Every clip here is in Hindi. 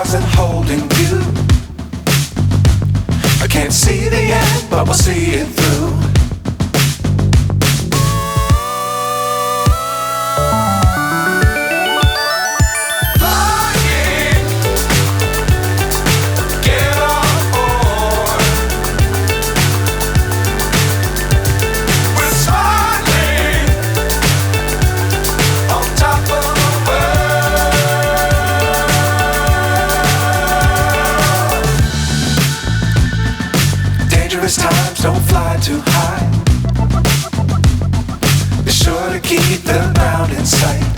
arms and holding you. I can't see the end, but we'll see it through. Times don't fly too high. Be sure to keep the ground in sight.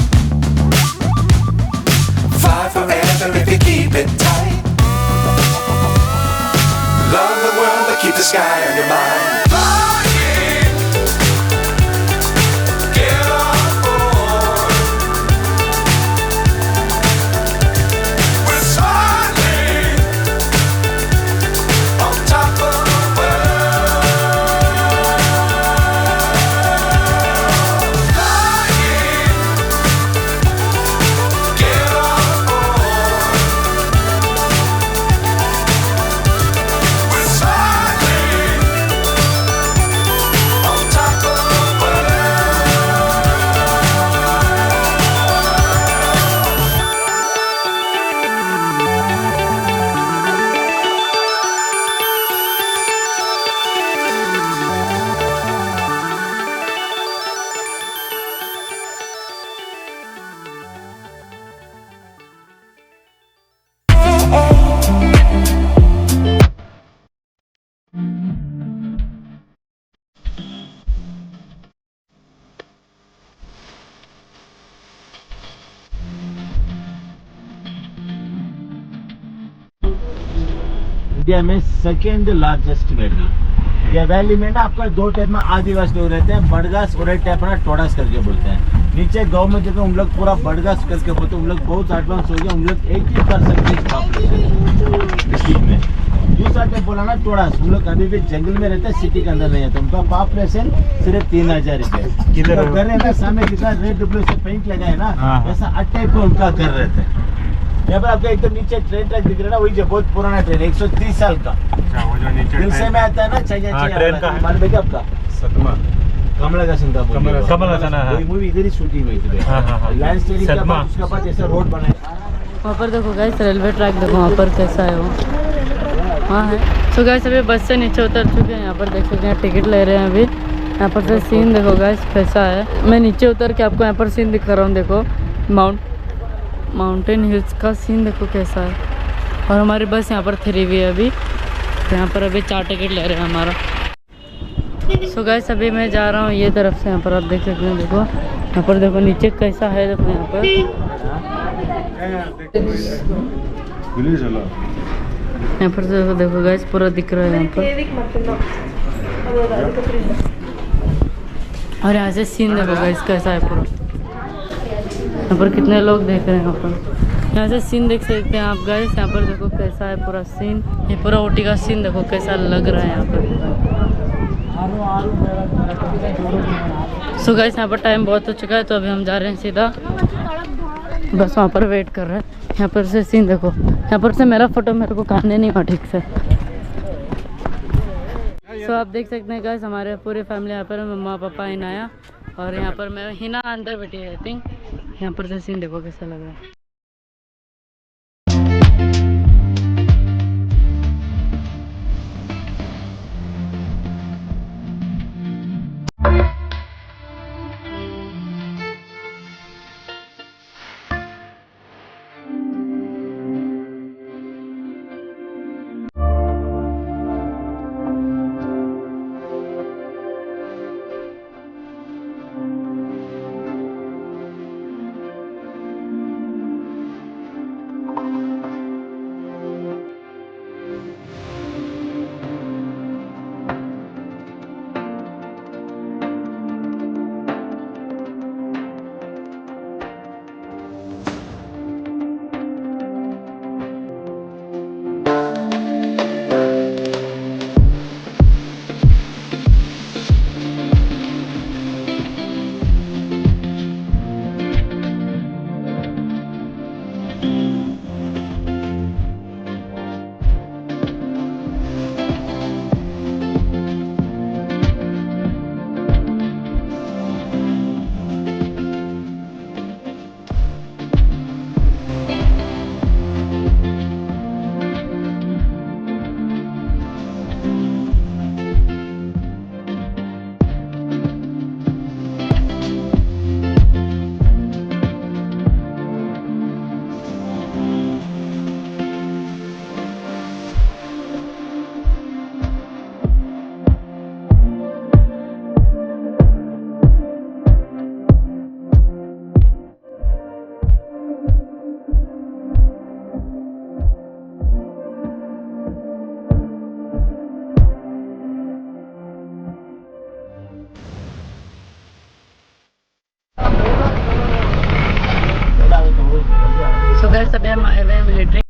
Fly forever if you keep it tight. Love the world but keep the sky on your mind. India में सेकेंड लार्जेस्ट वैली। यह वैली में ना आपका दो टाइप में आदिवासी लोग रहते हैं, बड़गास और एक टाइप ना टोडास करके बोलते हैं। नीचे गांव में जगह हम लोग पूरा बड़गास करके बोलते हैं, हम लोग बहुत एडवांस हो गया, हम लोग 80% पॉपुलेशन डिस्ट्रिक्ट में। दूसरा टाइप बोला ना टोडास, हम लोग अभी भी जंगल में रहते हैं, सिटी के अंदर नहीं रहते। उनका पॉपुलेशन सिर्फ 3000 रुपये। किधर घर है ना, सामने कितना रेड डब्ल्यू से पेंट लगा है ना, ऐसा 8 टाइप का उनका घर रहता है। यहाँ पर आपका एकदम नीचे ट्रेन ट्रैक दिख रहा है ना, वही जो बहुत पुराना ट्रेन 130 साल का। अच्छा, वो जो नीचे दिल से में आता है ना, चाहिए ट्रेन का मालूम है क्या आपका? सदमा कमला हसन का कमल हसन है। वही मूवी इधर ही शूटिंग हुई थी। लैंड स्टेडिंग के बाद उसके बाद ऐसा रोड बनाया। वहाँ पर देखो गाइस रेलवे ट्रैक, देखो वहाँ पर कैसा है वो, वहाँ है। सो गाइस अभी बस से नीचे उतर चुके हैं, यहाँ पर देख सकते हैं टिकट ले रहे हैं अभी। यहाँ पर से सीन देखो गाइस कैसा है। मैं नीचे उतर के आपको यहाँ पर सीन दिखा रहा हूँ, देखो माउंटेन हिल्स का सीन देखो कैसा है। और हमारी बस यहाँ पर थ्री हुई है अभी, तो यहाँ पर अभी 4 टिकट ले रहे हैं हमारा। सो गाइस अभी मैं जा रहा हूँ ये तरफ से, यहाँ पर आप देख सकते हैं। देखो यहाँ पर देखो नीचे कैसा है, देखो यहाँ पर देखो गाइस पूरा दिख रहा है यहाँ पर। और यहाँ से सीन देखो गाइस कैसा है पूरा, यहाँ पर कितने लोग देख रहे हैं। यहाँ पर यहाँ से सीन देख सकते हैं आप गाइस, यहाँ पर देखो कैसा है पूरा सीन। ये पूरा ऊटी का सीन देखो कैसा लग रहा है यहाँ पर। सो गाइस यहाँ पर टाइम बहुत हो चुका है, तो अभी हम जा रहे हैं सीधा, बस वहाँ पर वेट कर रहे हैं। यहाँ पर से सीन देखो, यहाँ पर से मेरा फोटो मेरे को खाने नहीं हुआ ठीक से। सो आप देख सकते हैं गाइस हमारे पूरी फैमिली यहाँ पर, मम्मा पापा हिनाया, और यहाँ पर मैं हिना अंदर बैठी है आई थिंक। यहाँ पर से सीन देखो कैसा लग रहा है। गाइस अभी हम आए हुए हैं मिलिट्री।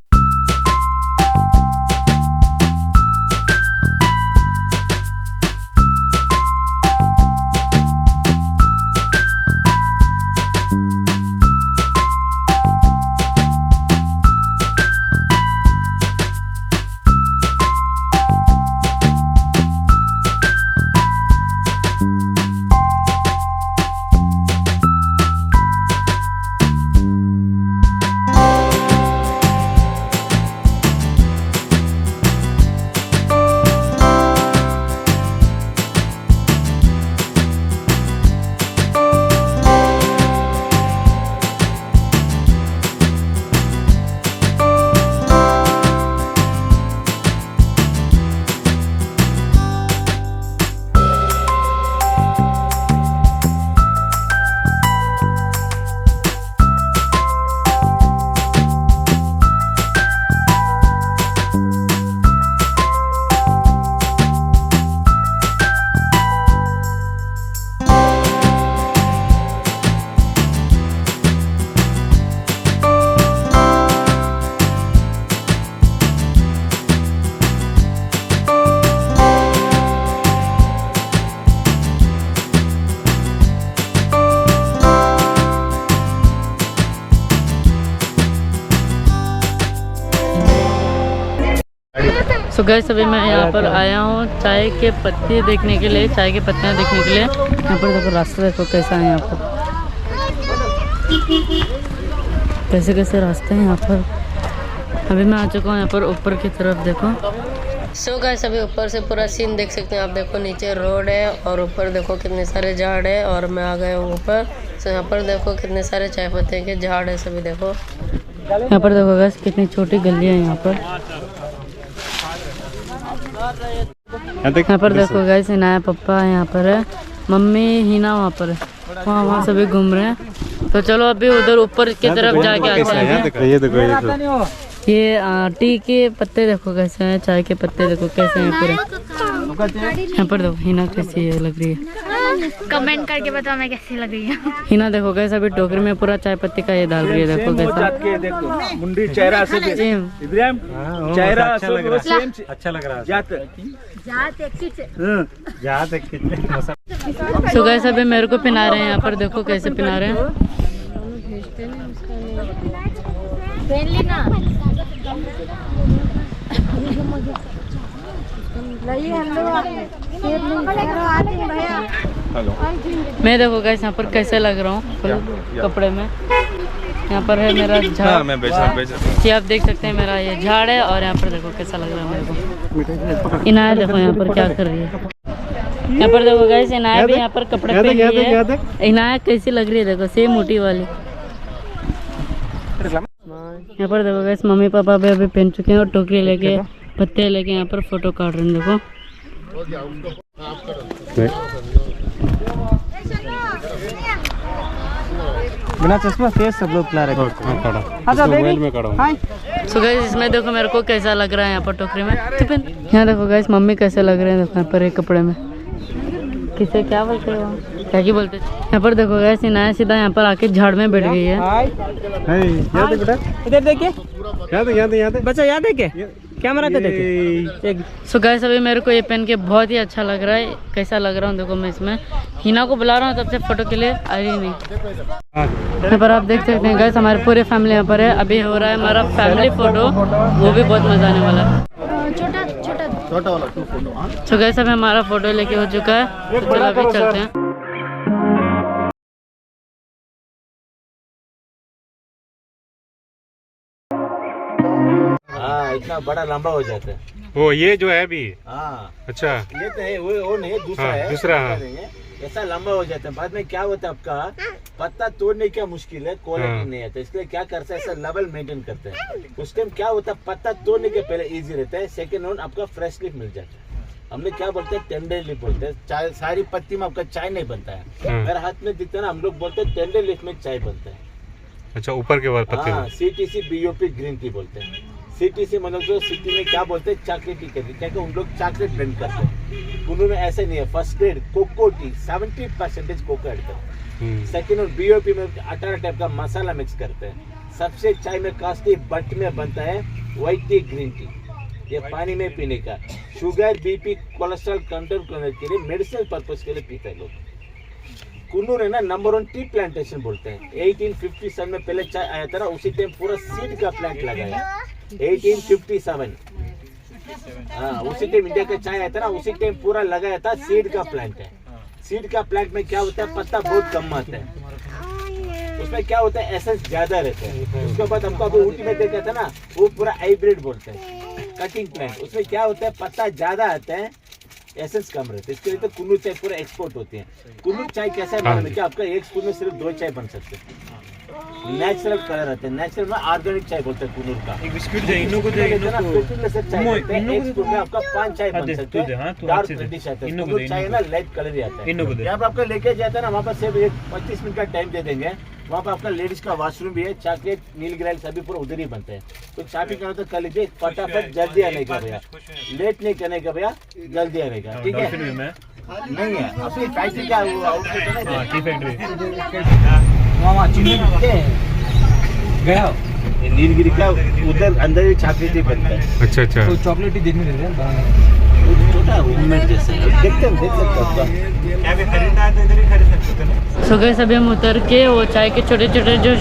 तो गाइस अभी मैं यहाँ पर आया हूँ चाय के पत्ते देखने के लिए, चाय के पत्तियाँ देखने के लिए। यहाँ पर देखो रास्ता देखो कैसा है, यहाँ पर कैसे कैसे रास्ते हैं यहाँ पर। अभी मैं आ चुका हूँ यहाँ पर ऊपर की तरफ देखो। सो गाइस अभी ऊपर से पूरा सीन देख सकते हैं आप। देखो नीचे रोड है और ऊपर देखो कितने सारे झाड़ है और मैं आ गया हूँ ऊपर। सो यहाँ पर देखो कितने सारे चाय पत्ते के झाड़ है सभी देखो। यहाँ पर देखो गाइस कितनी छोटी गलियाँ है यहाँ पर। यहाँ पर देखो गाइस हिना पापा यहाँ पर है, मम्मी हिना वहाँ पर है, वहाँ सभी घूम रहे हैं। तो चलो अभी उधर ऊपर की तरफ जाके आते हैं। ये देखो ये टी के पत्ते देखो कैसे हैं, चाय के पत्ते देखो कैसे हैं पूरे। यहाँ पर देखो हिना कैसी है लग रही है, कमेंट करके बताओ मैं कैसी लग रही है। हिना देखो कैसे अभी टोकरी में पूरा चाय पत्ती का ये डाल रही है। देखो कैसा मुंडी चेहरा से इब्राहिम चेहरा अच्छा लग रहा है। सो गाइस अभी मेरे को पिला रहे हैं यहाँ पर, देखो कैसे पिला रहे हैं। मैं देखो गाइस यहाँ पर कैसे लग रहा हूँ फुल कपड़े में। यहाँ पर है मेरा झाड़, जी आप देख सकते हैं मेरा ये झाड़ है। और यहाँ पर देखो कैसा लग रहा है मेरे को। इनाया देखो यहाँ पर क्या कर रही है। यहाँ पर देखो गाइस इनाया भी यहाँ पर कपड़े पहन रही है। इनाया कैसी लग रही है देखो, सेम मोटी वाली। यहाँ पर देखो गाइस मम्मी पापा भी अभी पहन चुके हैं और टोकरी लेके पत्ते लेके यहाँ पर फोटो काट रहे हैं देखो। बिना चश्मा तेज सब लोग पिला रहे हैं। सो गाइस इसमें देखो मेरे को कैसा लग रहा है यहाँ पर टोकरी में। यहाँ देखो गाइस मम्मी कैसे लग रहे हैं देखो यहाँ पर एक कपड़े में। किसे क्या बोलते हो, क्या की बोलते। यहाँ पर देखो गाइस इनाया सीधा यहाँ पर आके झाड़ में बैठ गई है। इधर देखिए, बच्चा याद है क्या, कैमरा पे देखिए। सो गाइस अभी मेरे को ये पहन के बहुत ही अच्छा लग रहा है। कैसा लग रहा हूँ देखो, मैं इसमें हिना को बुला रहा हूँ तब से फोटो के लिए आ रही नहीं। यहाँ पर आप देख सकते हैं गाइस हमारे पूरे फैमिली यहाँ पर है। अभी हो रहा है हमारा फैमिली फोटो, वो भी बहुत मजा आने वाला है। छोटा वाला सो गाइस अभी हमारा फोटो लेके हो चुका है, तो चलो अभी चलते हैं। हाँ इतना बड़ा लंबा हो जाता है। वो ये जो है अभी। हाँ अच्छा ये तो है, वो नहीं दूसरा हाँ, है दूसरा, हाँ। ऐसा लंबा हो जाता है। बाद में क्या होता है आपका पत्ता तोड़ने क्या मुश्किल है, क्वालिटी हाँ। नहीं आता। इसलिए क्या करता है ऐसा लेवल मेंटेन करते हैं। उस टाइम क्या होता है पत्ता तोड़ने के पहले इजी रहता है, सेकंड राउंड आपका फ्रेश लीफ मिल जाता है। हमने क्या बोलते हैं टेंडर लीफ बोलते हैं। चाय सारी पत्ती में आपका चाय नहीं बनता है। हाँ। मेरे हाथ में दिखता है ना, हम लोग बोलते हैं टेंडर लीफ में चाय बनता है। अच्छा ऊपर के बाद पत्ते हाँ CTC BOP ग्रीन टी बोलते हैं। CTC मतलब जो सिटी में क्या बोलते हैं चॉकलेट टी करती, क्या उन लोग चॉकलेट ड्रिंक करते हैं। कुल्लू में ऐसे नहीं है। First grade cocoa T 70% cocoa add करते हैं। सेकेंड और BOP में 18 टाइप का मसाला मिक्स करते हैं। सबसे चाय में कॉस्टली बट में बनता है व्हाइट टी, ग्रीन टी। ये पानी में पीने का, शुगर, बीपी, कोलेस्ट्रॉल कंट्रोल करने के लिए, मेडिसिनल पर्पस के लिए पीते हैं लोग। कुन्नूर है ना नंबर 1 टी प्लांटेशन बोलते हैं। 1857 में पहले चाय आया था ना, उसी टाइम पूरा सीड का प्लांट लगाया। 1857 हाँ, उसी टाइम इंडिया का चाय आया था ना, उसी टाइम पूरा लगाया था। सीड का प्लांट है। सीड का प्लांट में क्या होता है, पत्ता बहुत कम आता है, उसमें क्या होता है एसेंस ज्यादा रहता है। उसके बाद हमको अभी ऊटी में देखा था ना, वो पूरा हाइब्रिड बोलते हैं, कटिंग प्लांट। उसमें क्या होता है पत्ता ज्यादा आता है, एसेंस कम रहते हैं। इसके लिए तो कुन्नूर चाय पूरा एक्सपोर्ट होती है। कुन्नूर चाय कैसा है मालूम है क्या आपका, एक स्पून में सिर्फ 2 चाय बन सकते हैं। नेचुरल कलर आते हैं, नेचुरल में ऑर्गेनिक चाय बोलते हैं कुन्नूर का। एक बिस्किट दे इन्नो को, दे इन्नो को, एक स्पून में आपका 5 चाय बन सकते हैं। डार्क रेडिश आता है, कुन्नूर चाय ना लाइट कलर ही आता है। यहाँ पे आपका लेके जाता है ना, वहाँ पर सिर्फ 25 मिनट का टाइम दे देंगे। वहाँ पर आपका लेडीज का वॉशरूम भी है, चॉकलेट, नीलगिरी सभी पूरा उधर ही बनते हैं। तो चाय भी करना तो कर लीजिए, फटाफट जल्दी आने का भैया, लेट नहीं करने का भैया, जल्दी आने का, ठीक है? नहीं है अपनी फैक्ट्री का आउटलेट है ना, टी फैक्ट्री नीलगिरी का उधर अंदर ही चॉकलेट ही बनता है। अच्छा अच्छा, तो चॉकलेट ही देखने देते हैं छोटा होममेड जैसा है, देखते हैं, देख सकते हैं। क्या भी खरीदना है तो इधर ही खरीद सकते हैं। सो गाइस अभी हम उतर के वो चाय के छोटे छोटे जो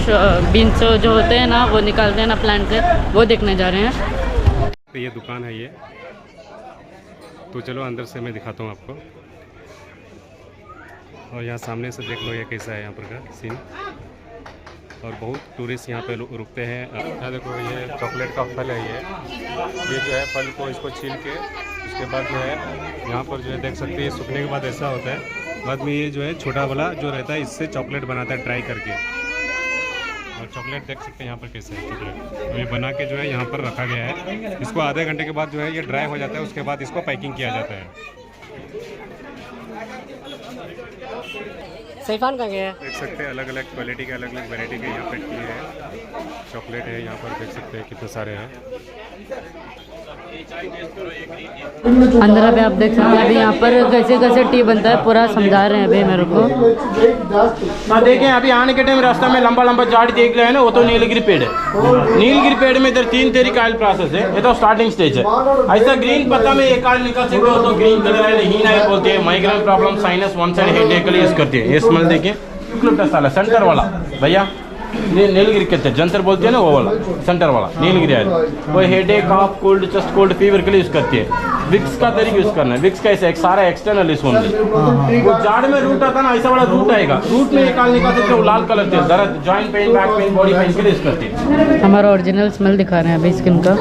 बीन्स जो होते हैं ना, वो निकालते हैं ना प्लांट से, वो देखने जा रहे हैं। तो ये दुकान है ये, तो चलो अंदर से मैं दिखाता हूँ आपको। और यहाँ सामने से देख लो ये कैसा है यहाँ पर का सीन। और बहुत टूरिस्ट यहाँ पे रुकते हैं। यहाँ देखो ये चॉकलेट का फल है, ये जो है फल को इसको छील के उसके बाद जो है यहाँ पर जो है देख सकते हैं, सूखने के बाद ऐसा होता है। बाद में ये जो है छोटा वाला जो रहता है, इससे चॉकलेट बनाता है ड्राई करके। और चॉकलेट देख सकते हैं यहाँ पर कैसे है चॉकलेट, ये बना के जो है यहाँ पर रखा गया है। इसको आधे घंटे के बाद जो है ये ड्राई हो जाता है, उसके बाद इसको पैकिंग किया जाता है। सैफान का क्या है? देख सकते हैं अलग अलग क्वालिटी के, अलग अलग वैरायटी के यहाँ पे टी है, चॉकलेट है, यहाँ पर देख सकते हैं कितने सारे हैं। अंदर अभी आप देख सकते हैं, अभी यहाँ पर कैसे कैसे टी बनता है पूरा समझा रहे हैं अभी मेरे को। हाँ देखें, अभी आने के टाइम रास्ता में लंबा लंबा झाड़ी देख रहे हैं ना, वो तो नीलगिरी पेड़ है। नीलगिरी पेड़ में इधर 3 तरीके ऑयल प्रोसेस है, ये तो स्टार्टिंग स्टेज है। ऐसा ग्रीन पत्ता में एक ऑयल निकल सकते हो तो ग्रीन कलर है, हीन ऑयल बोलते हैं। Migraine problem, sinus, one side headache के लिए यूज करते हैं। ये स्मेल देखिए, यूकलिप्टस वाला सेंटर वाला भैया, नीलगिरी कहते हैं, जंतर बोलते हैं ना वो वाला, सेंटर वाला नीलगिरी ऑयल। वो हेडेक, कॉफ, कोल्ड, चेस्ट कोल्ड, फीवर के लिए यूज करती है। विक्स का तरीका यूज करना है, विक्स का ऐसे एक सारा एक्सटर्नल इस ओनली। वो झाड़ में रूट आता ना, ऐसा वाला रूट आएगा, रूट में एक आल निकाल सकते हो, लाल कलर के दर्द, joint pain, back pain, body pain के लिए यूज करती है। हमारा ओरिजिनल स्मेल दिखा रहे हैं अभी स्किन का।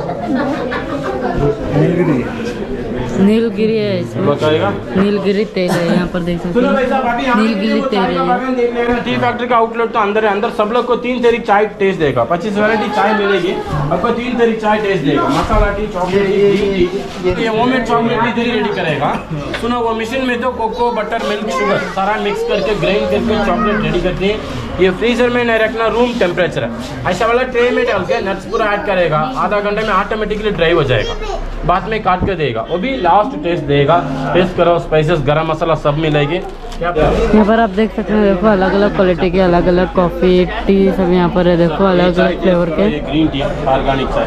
नीलगिरी है इसमें, बताएगा नीलगिरी तेल है, यहाँ पर देख सकते हैं नीलगिरी तेल है। टी फैक्ट्री का आउटलेट तो अंदर है, अंदर सब लोग को 3 तरीके चाय टेस्ट देगा। 25 वैरायटी चाय मिलेगी आपको, 3 तरीके चाय टेस्ट देगा, मसाला टी, चॉकलेट टी। ये होममेड चॉकलेट टी इधर रेडी करेगा। सुनो, वो मशीन में तो कोको, बटर, मिल्क, शुगर सारा मिक्स करके ग्राइंड करके चॉकलेट रेडी करते हैं। ये फ्रीजर में नहीं रखना, रूम टेम्परेचर है। ऐसा वाला ट्रे में डाल के नट्स पूरा ऐड करेगा, आधा घंटे में ऑटोमेटिकली ड्राई हो जाएगा। बाद में काट के देगा, वो भी लास्ट टेस्ट देगा। टेस्ट करो, स्पाइसेस, गरम मसाला सब मिलेगी। यहाँ पर आप देख सकते हैं, देखो अलग अलग क्वालिटी के अलग अलग कॉफ़ी, टी सब यहाँ पर है। देखो अलग अलग फ्लेवर के ग्रीन टी, ऑर्गेनिक चाय,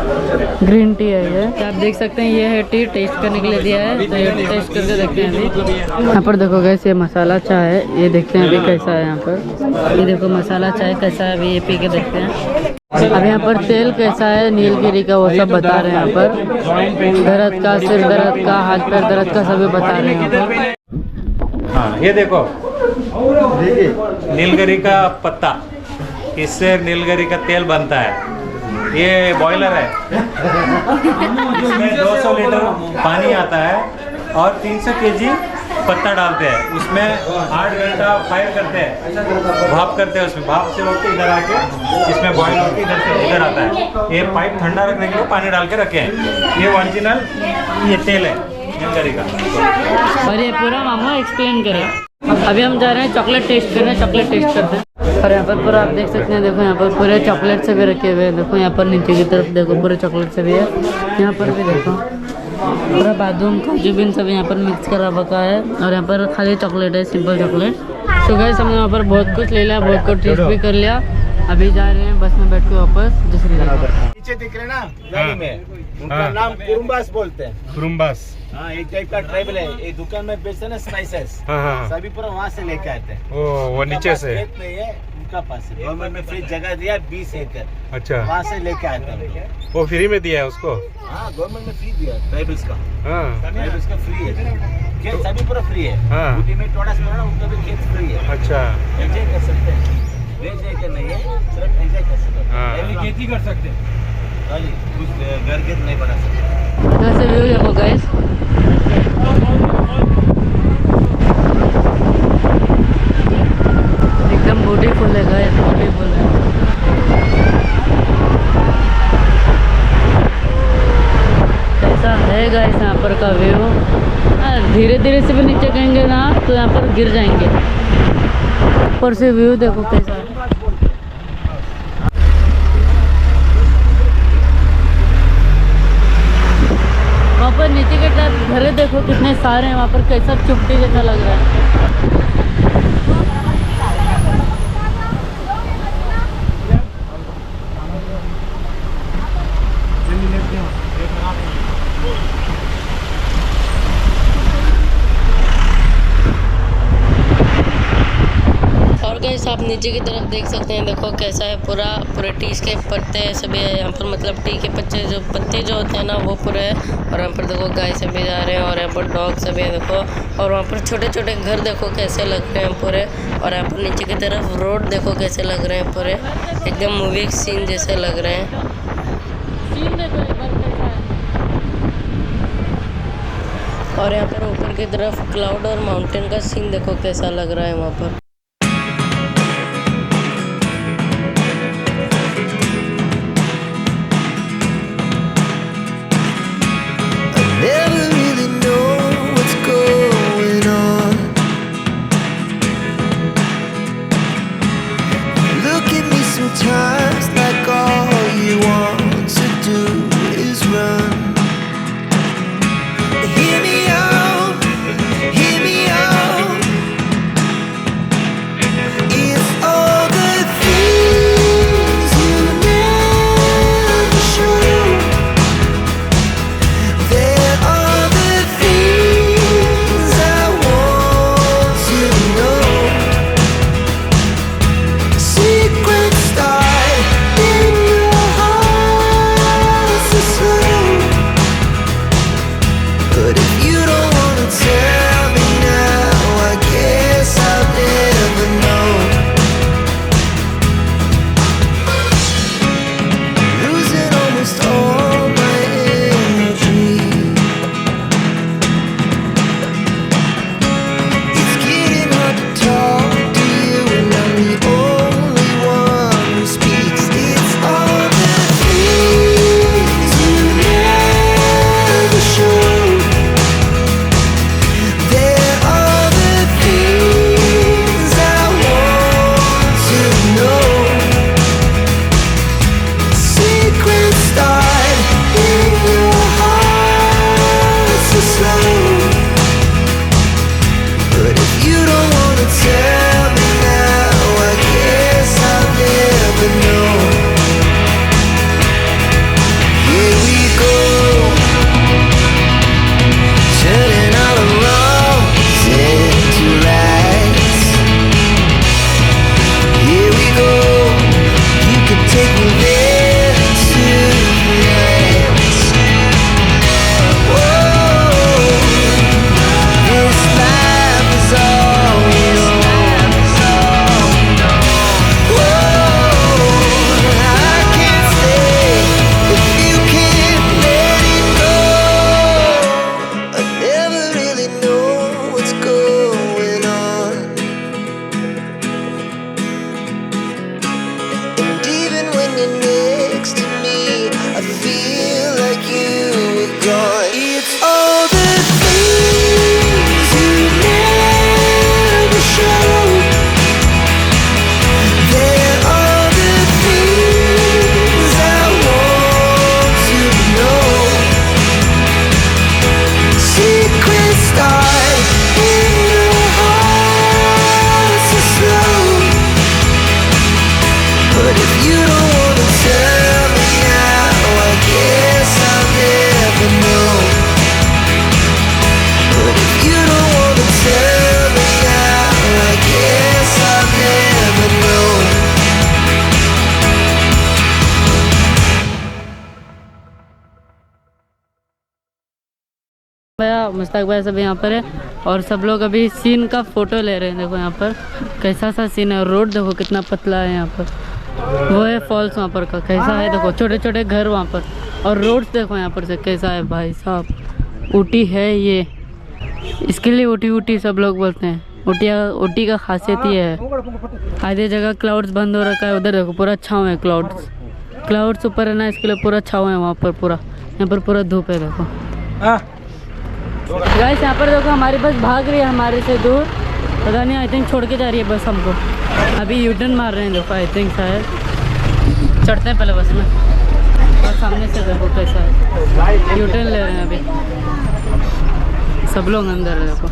ग्रीन टी है ये। आप देख सकते हैं ये है टी, टेस्ट करने के लिए दिया है, तो ये टेस्ट करके देखते हैं अभी। यहाँ पर देखो गैस, ये मसाला चाय है, ये देखते हैं अभी कैसा है। यहाँ पर ये देखो मसाला चाय कैसा है, अभी ये पी के देखते हैं। अब यहाँ पर तेल कैसा है नीलगिरी का, वो सब बता रहे हैं यहाँ पर। दर्द का, सिर दर्द का, हाथ पैर दर्द का सभी बता रहे हैं यहाँ पर। हाँ ये देखो नीलगिरी का पत्ता, इससे नीलगिरी का तेल बनता है। ये बॉयलर है, इसमें 200 लीटर पानी आता है और 300 केजी पत्ता डालते हैं। उसमें 8 घंटा फायर करते हैं, भाप करते हैं, उसमें भाप से होकर इधर आके इसमें बॉयल होकर इधर से इधर आता है। ये पाइप ठंडा रखने के लिए पानी डाल के रखे हैं। ये ओरिजिनल ये तेल है नीलगिरी का। और ये पूरा मामा एक्सप्लेन करें। अभी हम जा रहे हैं चॉकलेट टेस्ट करने, चॉकलेट टेस्ट करते हैं। और यहाँ पर पूरा आप देख सकते हैं, देखो यहाँ पर पूरे चॉकलेट से भी रखे हुए हैं। देखो यहाँ पर नीचे की तरफ देखो पूरे चॉकलेट से भी है, यहाँ पर भी देखो पूरा बादाम, काजू बीन सब यहाँ पर मिक्स करा रखा है। और यहाँ पर खाली चॉकलेट है, सिंपल चॉकलेट। तो गाइस हमने यहाँ पर बहुत कुछ ले लिया, बहुत कुछ टेस्ट भी कर लिया। अभी जा रहे हैं बस में बैठ के वापस दूसरी जगह। नीचे दिख रहे ना वैली में, उनका हाँ। नाम कुरुम्बास बोलते हैं। कुरुम्बास। हाँ, एक टाइप का ट्राइबल है। एक दुकान में बेचते हैं ना स्पाइसेस, हाँ हाँ। सभी पूरा वहाँ से लेके आते हैं। ओ वो उनका नीचे पास से। खेत नहीं है, उनका पास है। गवर्नमेंट में फ्री जगह दिया 20 एकड़, अच्छा, वहाँ से लेके आते हैं। वो फ्री में दिया है उसको। हाँ, गवर्नमेंट ने फ्री दिया ट्राइबल्स का। हाँ ट्राइबल्स का फ्री है, खेत सभी पूरा फ्री है। हाँ। ऊटी में टोडास में ना, उनका भी खेत फ्री है। अच्छा एंजॉय कर सकते हैं, बेचने का नहीं है, सिर्फ एंजॉय कर सकते हैं। हाँ। पहले खेती कर सकते हैं, खाली कुछ घर के नहीं बना सकते। वैसे व्यू देखो गाइस, एकदम ब्यूटीफुल है गाइस, ब्यूटीफुल है। ऐसा है गाइस यहाँ पर का व्यू। धीरे धीरे से भी नीचे कहेंगे ना तो यहाँ पर गिर जाएंगे। ऊपर से व्यू देखो कैसा है। वहाँ पर नीचे के तरफ घरे देखो कितने सारे हैं, वहाँ पर कैसा चुपटी जैसा लग रहा है। और गाइस आप नीचे की तरफ देख सकते हैं, देखो कैसा है पूरे टी के पत्ते सभी है यहाँ पर, मतलब टी के पत्ते जो होते हैं ना वो पूरे है। और यहाँ पर देखो गाय सभी जा रहे हैं और यहाँ पर डॉग सभी है देखो। और वहाँ पर छोटे छोटे घर देखो कैसे लग रहे हैं पूरे। और यहाँ पर नीचे की तरफ रोड देखो कैसे लग रहे हैं पूरे, एकदम मूवी सीन जैसे लग रहे हैं। और यहाँ पर ऊपर की तरफ क्लाउड और माउंटेन का सीन देखो कैसा लग रहा है वहाँ पर। Never really know what's going on. Look at me sometimes like all you want to do is run. Hear me out, hear me out. भैया मुश्ताक भाई सब यहाँ पर है और सब लोग अभी सीन का फोटो ले रहे हैं। देखो यहाँ पर कैसा सा सीन है, रोड देखो कितना पतला है यहाँ पर। वो है फॉल्स वहाँ पर का, कैसा है देखो, छोटे छोटे घर वहाँ पर, और रोड देखो यहाँ पर से कैसा है भाई साहब। ऊटी है ये, इसके लिए ऊटी ऊटी सब लोग बोलते हैं। ऊटी का खासियत ये है, आधी जगह क्लाउड्स बंद हो रखा है, उधर देखो पूरा छाँव है, क्लाउड्स ऊपर है ना, इसके लिए पूरा छाँव है वहाँ पर पूरा। यहाँ पर पूरा धूप है देखो गाइस। यहाँ पर देखो हमारी बस भाग रही है हमारे से दूर, पता नहीं, आई थिंक छोड़ के जा रही है बस हमको। अभी यूटर्न मार रहे हैं देखो, आई थिंक शायद चढ़ते हैं पहले बस में, और सामने से देखो कैसा है, यूटर्न ले रहे हैं अभी सब लोग अंदर है देखो।